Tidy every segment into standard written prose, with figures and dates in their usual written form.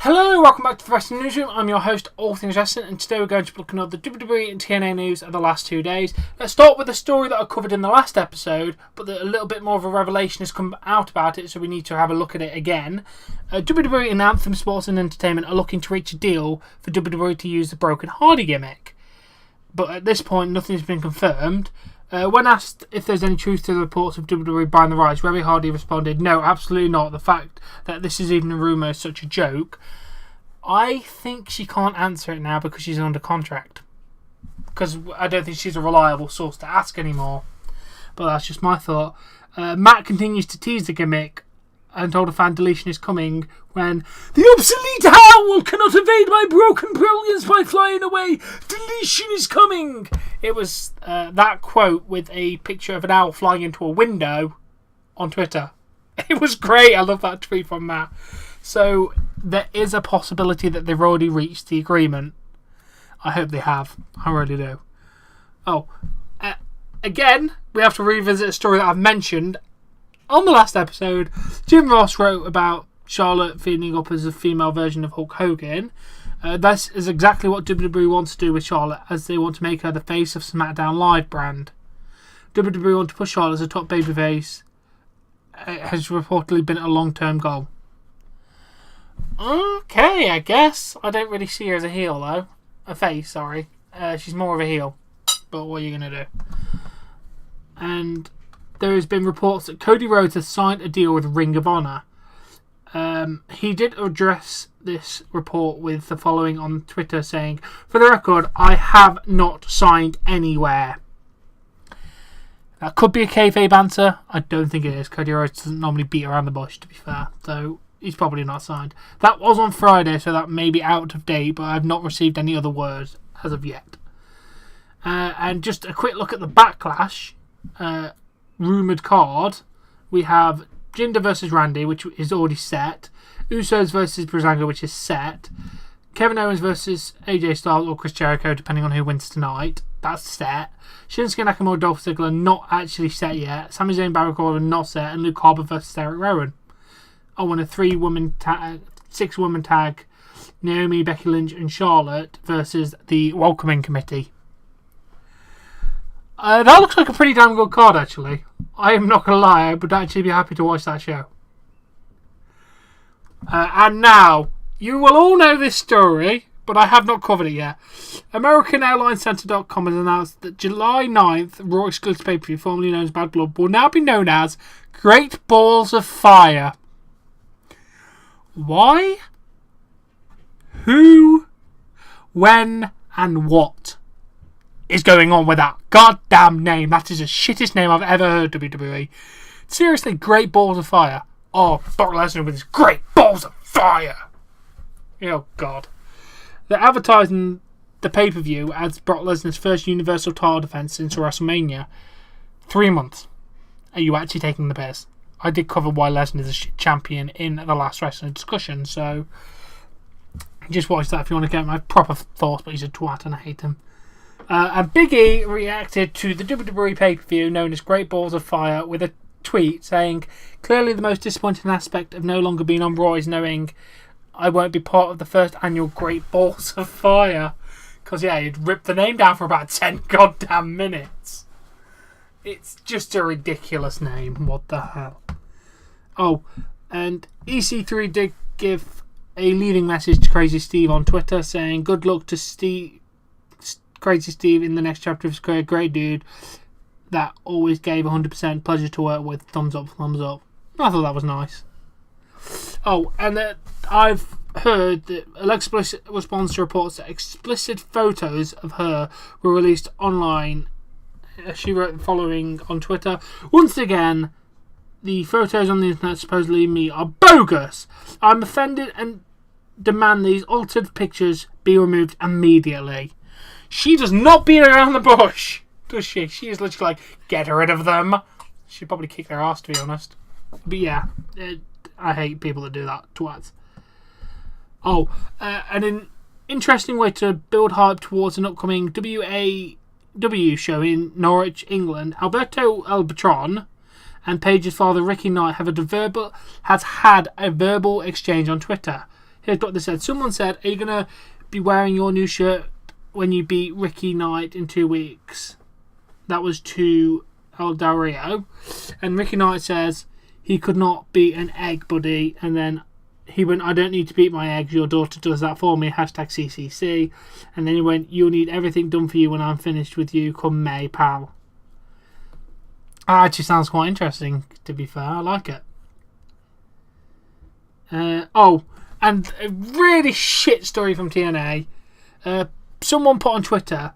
Hello, welcome back to the Wrestling Newsroom. I'm your host, All Things Wrestling, and today we're going to be looking at the WWE and TNA news of the last 2 days. Let's start with a story that I covered in the last episode, but a little bit more of a revelation has come out about it, so we need to have a look at it again. WWE and Anthem Sports and Entertainment are looking to reach a deal for WWE to use the Broken Hardy gimmick. But at this point, nothing has been confirmed. When asked if there's any truth to the reports of WWE buying the rights, Reby Hardy responded, "No, absolutely not. The fact that this is even a rumour is such a joke." I think she can't answer it now because she's under contract. Because I don't think she's a reliable source to ask anymore. But that's just my thought. Matt continues to tease the gimmick and told a fan deletion is coming when "the obsolete owl cannot evade my broken brilliance by flying away. Deletion is coming." It was that quote with a picture of an owl flying into a window on Twitter. It was great. I love that tweet from Matt. So there is a possibility that they've already reached the agreement. I hope they have. I really do. Again, we have to revisit a story that I've mentioned on the last episode. Jim Ross wrote about Charlotte feeling up as a female version of Hulk Hogan. This is exactly what WWE wants to do with Charlotte, as they want to make her the face of Smackdown Live brand. WWE want to push Charlotte as a top babyface. It has reportedly been a long-term goal. Okay, I guess. I don't really see her as a heel, though. A face, sorry. She's more of a heel. But what are you going to do? And there has been reports that Cody Rhodes has signed a deal with Ring of Honor. He did address this report with the following on Twitter, saying, "For the record, I have not signed anywhere." That could be a kayfabe answer. I don't think it is. Cody Rhodes doesn't normally beat around the bush, to be fair. So he's probably not signed. That was on Friday, so that may be out of date, but I've not received any other words as of yet. And just a quick look at the Backlash rumoured card. We have Jinder versus Randy, which is already set. Usos versus Breezango, which is set. Kevin Owens versus AJ Styles or Chris Jericho, depending on who wins tonight. That's set. Shinsuke Nakamura, Dolph Ziggler, not actually set yet. Sami Zayn, Baron Corbin, not set. And Luke Harper versus Eric Rowan. Oh, and a 6-woman tag. Naomi, Becky Lynch and Charlotte versus the Welcoming Committee. That looks like a pretty damn good card, actually. I am not going to lie, I would actually be happy to watch that show. And now, you will all know this story, but I have not covered it yet. AmericanAirlinesCenter.com has announced that July 9th, Raw exclusive pay-per-view, formerly known as Bad Blood, will now be known as Great Balls of Fire. Why? Who? When? And what is going on with that goddamn name? That is the shittest name I've ever heard, WWE. Seriously, Great Balls of Fire. Oh, Brock Lesnar with his Great Balls of Fire. Oh, God. They're advertising the pay-per-view as Brock Lesnar's first Universal title defense since WrestleMania. 3 months. Are you actually taking the piss? I did cover why Lesnar is a shit champion in the last wrestling discussion, so just watch that if you want to get my proper thoughts, but he's a twat and I hate him. And Big E reacted to the WWE pay-per-view known as Great Balls of Fire with a tweet saying, "Clearly the most disappointing aspect of no longer being on Raw is knowing I won't be part of the first annual Great Balls of Fire." Because, yeah, he'd ripped the name down for about 10 goddamn minutes. It's just a ridiculous name. What the hell? Oh, and EC3 did give a leading message to Crazy Steve on Twitter saying, "Good luck to Crazy Steve in the next chapter of his career. Great dude that always gave 100%. Pleasure to work with. Thumbs up, thumbs up." I thought that was nice. Oh, and I've heard that Alexa Bliss responds to reports that explicit photos of her were released online. She wrote the following on Twitter: "Once again, the photos on the internet supposedly me are bogus. I'm offended and demand these altered pictures be removed immediately." She does not beat around the bush, does she? She is literally like, get rid of them. She'd probably kick their ass, to be honest. But yeah, I hate people that do that, twats. Oh, and an interesting way to build hype towards an upcoming WAW show in Norwich, England. Alberto Elbatron and Paige's father, Ricky Knight, has had a verbal exchange on Twitter. Here's what they said. Someone said, are you going to be wearing your new shirt when you beat Ricky Knight in 2 weeks? That was to El Del Rio. And Ricky Knight says he could not beat an egg, buddy. And then he went, I don't need to beat my eggs. Your daughter does that for me. Hashtag CCC. And then he went, you'll need everything done for you when I'm finished with you come May, pal. That actually sounds quite interesting, to be fair. I like it. And a really shit story from TNA. Someone put on Twitter,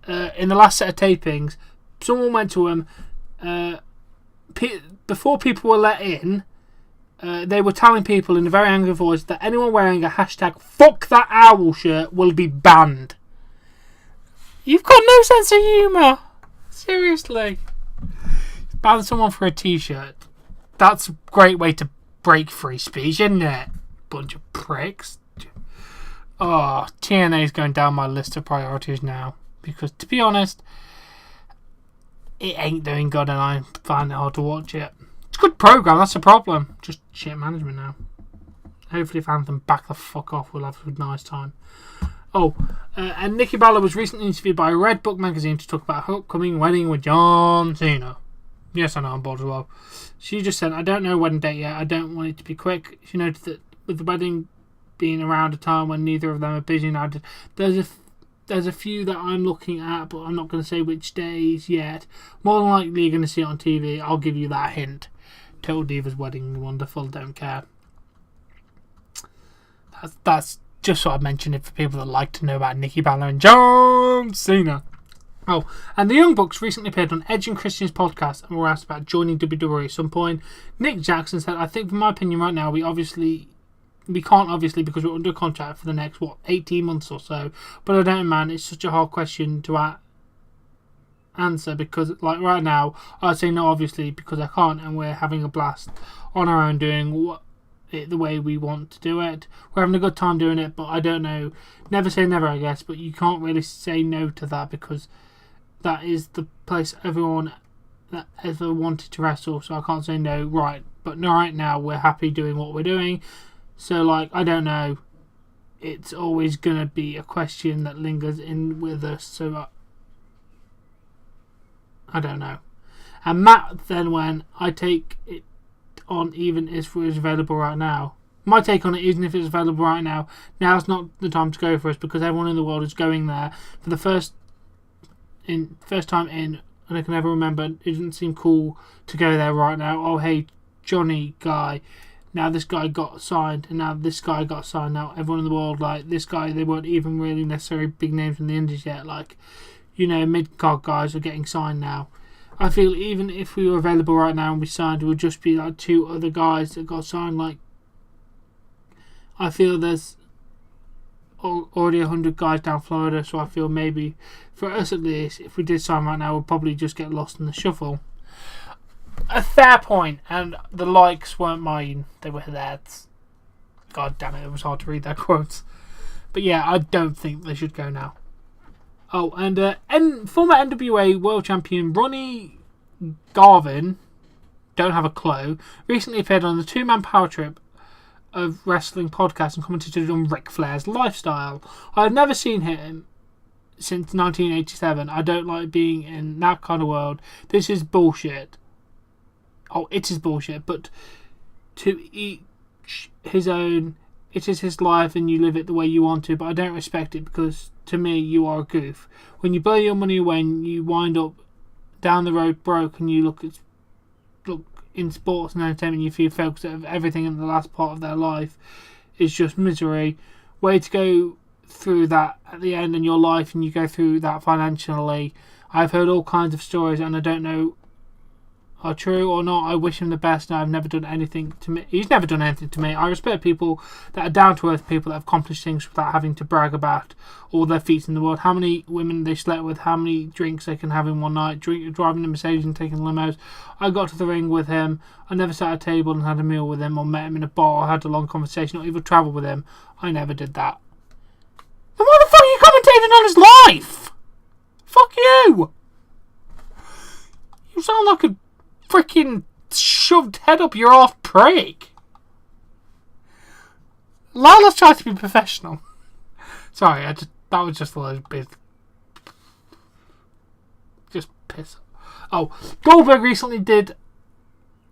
in the last set of tapings, someone went to him, before people were let in, they were telling people in a very angry voice that anyone wearing a hashtag fuck that owl shirt will be banned. You've got no sense of humour. Seriously. Ban someone for a t-shirt. That's a great way to break free speech, isn't it? Bunch of pricks. Oh, TNA's going down my list of priorities now. Because, to be honest, it ain't doing good and I find it hard to watch it. It's a good program, that's the problem. Just shit management now. Hopefully if Anthem back the fuck off, we'll have a nice time. And Nikki Bella was recently interviewed by Red Book magazine to talk about her upcoming wedding with John Cena. Yes, I know, I'm bored as well. She just said, I don't know wedding date yet. I don't want it to be quick. She noted that with the wedding being around a time when neither of them are busy now, there's a few that I'm looking at, but I'm not going to say which days yet. More than likely you're going to see it on TV. I'll give you that hint. Total Divas wedding, wonderful, don't care. That's just what I mentioned it for people that like to know about Nikki Bella and John Cena. And the Young Bucks recently appeared on Edge and Christian's podcast and were asked about joining WWE at some point. Nick Jackson said, I think, from my opinion right now, we can't obviously because we're under contract for the next, 18 months or so. But I don't, man, it's such a hard question to answer because, like, right now, I'd say no, obviously, because I can't and we're having a blast on our own doing it the way we want to do it. We're having a good time doing it, but I don't know. Never say never, I guess, but you can't really say no to that because that is the place everyone that ever wanted to wrestle, so I can't say no, right. But right now, we're happy doing what we're doing. So, like, I don't know. It's always going to be a question that lingers in with us, so I don't know. And Matt then went, I take it on even if it's available right now. My take on it, even if it's available right now, now's not the time to go for us because everyone in the world is going there for the first time in, and I can never remember. It doesn't seem cool to go there right now. Oh, hey, Johnny guy. Now this guy got signed, and now this guy got signed. Now everyone in the world, like, this guy, they weren't even really necessarily big names in the indies yet. Like, mid-card guys are getting signed now. I feel even if we were available right now and we signed, it would just be like 2 other guys that got signed. Like, I feel there's already 100 guys down Florida, so I feel maybe, for us at least, if we did sign right now, we'll probably just get lost in the shuffle. A fair point, and the likes weren't mine, they were theirs. God damn it was hard to read their quotes. But yeah, I don't think they should go now. And former NWA World Champion Ronnie Garvin, don't have a clue, recently appeared on the 2-man power trip of wrestling podcast and commented on Ric Flair's lifestyle. I've never seen him since 1987. I don't like being in that kind of world. This is bullshit. It is bullshit, but to each his own. It is his life and you live it the way you want to, but I don't respect it because, to me, you are a goof. When you blow your money away and you wind up down the road broke and you look in sports and entertainment, you feel focused of everything in the last part of their life is just misery. Way to go through that at the end in your life and you go through that financially. I've heard all kinds of stories and I don't know are true or not. I wish him the best and I've never done anything to me. He's never done anything to me. I respect people that are down to earth, people that have accomplished things without having to brag about all their feats in the world, how many women they slept with, how many drinks they can have in one night, driving a Mercedes and taking limos. I got to the ring with him. I never sat at a table and had a meal with him or met him in a bar or had a long conversation or even travelled with him. I never did that. Then why the fuck are you commentating on his life? Fuck you! You sound like a freaking shoved head up your arse prick. Lila's trying to be professional. Sorry, that was just a little bit... Just piss. Oh, Goldberg recently did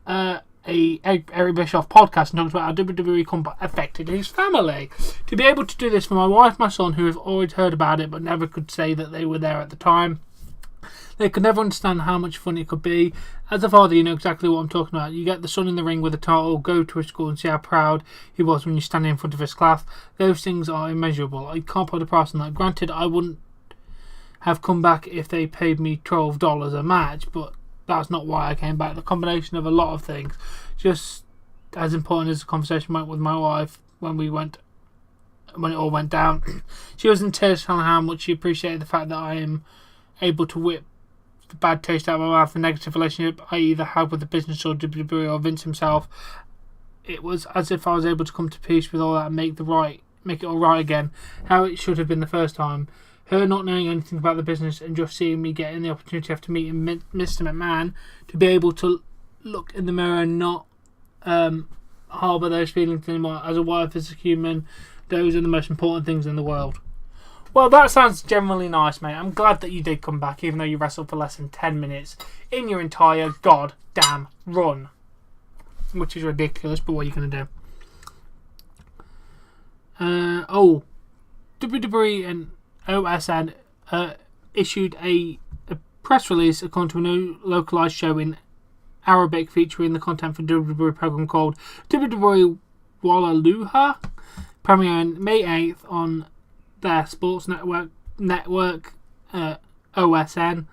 a Eric Bischoff podcast and talked about how WWE combat affected his family. To be able to do this for my wife and my son, who have always heard about it but never could say that they were there at the time. They could never understand how much fun it could be. As a father, you know exactly what I'm talking about. You get the son in the ring with a title, go to his school and see how proud he was when you're standing in front of his class. Those things are immeasurable. I can't put a price on that. Granted, I wouldn't have come back if they paid me $12 a match, but that's not why I came back. The combination of a lot of things. Just as important as the conversation went with my wife when it all went down. She was in tears telling how much she appreciated the fact that I am able to whip the bad taste out of my mouth. The negative relationship I either had with the business or WWE or Vince himself. It was as if I was able to come to peace with all that and make it all right again, how it should have been the first time. Her not knowing anything about the business and just seeing me getting the opportunity after meeting Mr. McMahon to be able to look in the mirror and not harbour those feelings anymore. As a wife, as a human, those are the most important things in the world. Well, that sounds generally nice, mate. I'm glad that you did come back, even though you wrestled for less than 10 minutes in your entire goddamn run. Which is ridiculous, but what are you going to do? WWE and OSN issued a press release according to a new localised show in Arabic featuring the content for WWE program called WWE Wallaluha, premiering May 8th on their sports network OSN.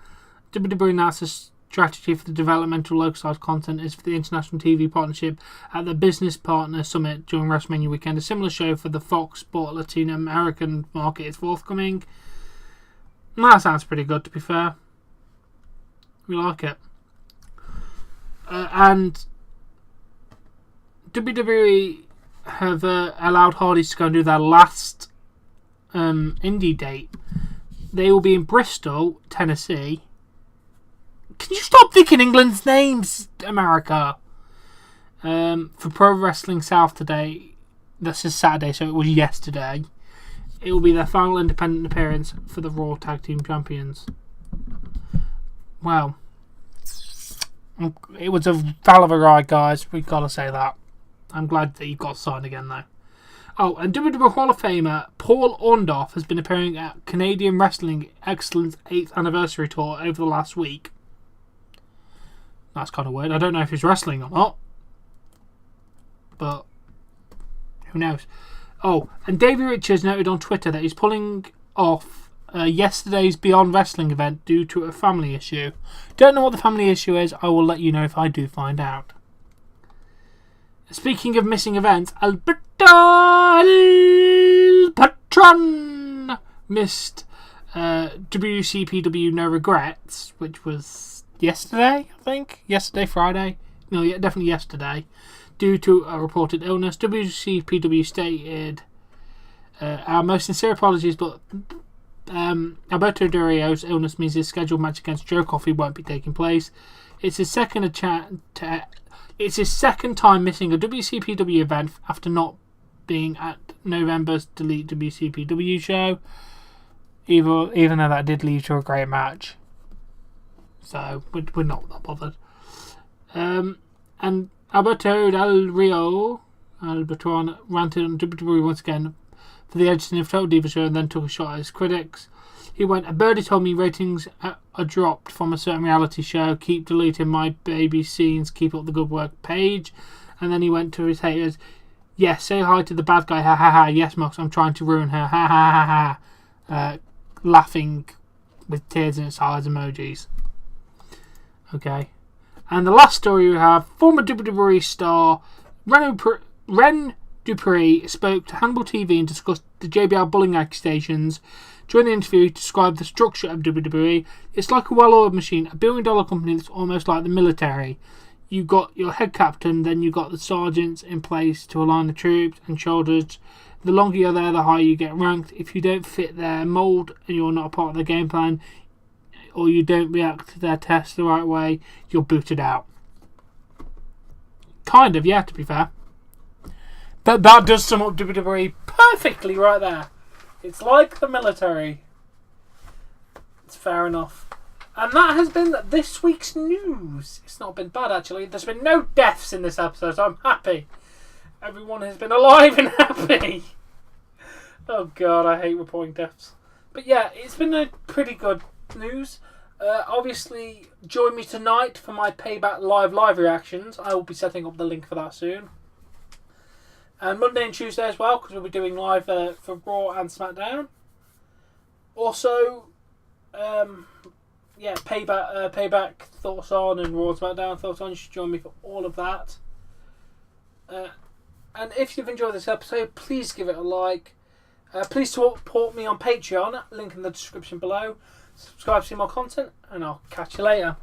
WWE announced a strategy for the developmental localized content is for the international TV partnership at the Business Partner Summit during WrestleMania weekend. A similar show for the Fox Sport Latino American market is forthcoming. That sounds pretty good, to be fair. We like it. And WWE have allowed Hardys to go and do their last indie date. They will be in Bristol, Tennessee. Can you stop thinking England's names, America? For Pro Wrestling South today. This is Saturday, so it was yesterday. It will be their final independent appearance for the Raw Tag Team Champions. Well, it was a hell of a ride, guys. We've got to say that. I'm glad that you got signed again, though. Oh, and WWE Hall of Famer Paul Orndorff has been appearing at Canadian Wrestling Excellence 8th Anniversary Tour over the last week. That's kind of weird. I don't know if he's wrestling or not. But who knows? Oh, and Davey Richards noted on Twitter that he's pulling off yesterday's Beyond Wrestling event due to a family issue. Don't know what the family issue is. I will let you know if I do find out. Speaking of missing events, Alberto El Patron missed WCPW No Regrets, which was yesterday, I think. Yesterday, Friday. No, yeah, definitely yesterday. Due to a reported illness. WCPW stated, our most sincere apologies, but Alberto Del Rio's illness means his scheduled match against Joe Coffey won't be taking place. It's his second time missing a WCPW event after not being at November's Delete WCPW show, even though that did lead to a great match. So we're not that bothered. And Alberto Del Rio, Albertron, ranted on WWE once again for the editing of Total Diva show and then took a shot at his critics. He went, a birdie told me ratings are dropped from a certain reality show. Keep deleting my baby scenes. Keep up the good work page. And then he went to his haters. Yes, say hi to the bad guy. Ha ha ha. Yes, Mox, I'm trying to ruin her. Ha ha ha ha. Laughing with tears in its eyes emojis. Okay. And the last story we have, former WWE star Ren Dupree spoke to Hannibal TV and discussed the JBL bullying accusations. During the interview, he described the structure of WWE. It's like a well-oiled machine, a billion-dollar company that's almost like the military. You got your head captain, then you got the sergeants in place to align the troops and shoulders. The longer you're there, the higher you get ranked. If you don't fit their mould and you're not a part of their game plan, or you don't react to their tests the right way, you're booted out. Kind of, yeah, to be fair. That does sum up WWE perfectly right there. It's like the military. It's fair enough. And that has been this week's news. It's not been bad, actually. There's been no deaths in this episode, so I'm happy. Everyone has been alive and happy. Oh, God, I hate reporting deaths. But yeah, it's been a pretty good news. Obviously, join me tonight for my Payback live reactions. I will be setting up the link for that soon. And Monday and Tuesday as well, because we'll be doing live for Raw and Smackdown. Also, Payback thoughts on and Raw and Smackdown thoughts on. You should join me for all of that. And if you've enjoyed this episode, please give it a like. Please support me on Patreon, link in the description below. Subscribe to see more content, and I'll catch you later.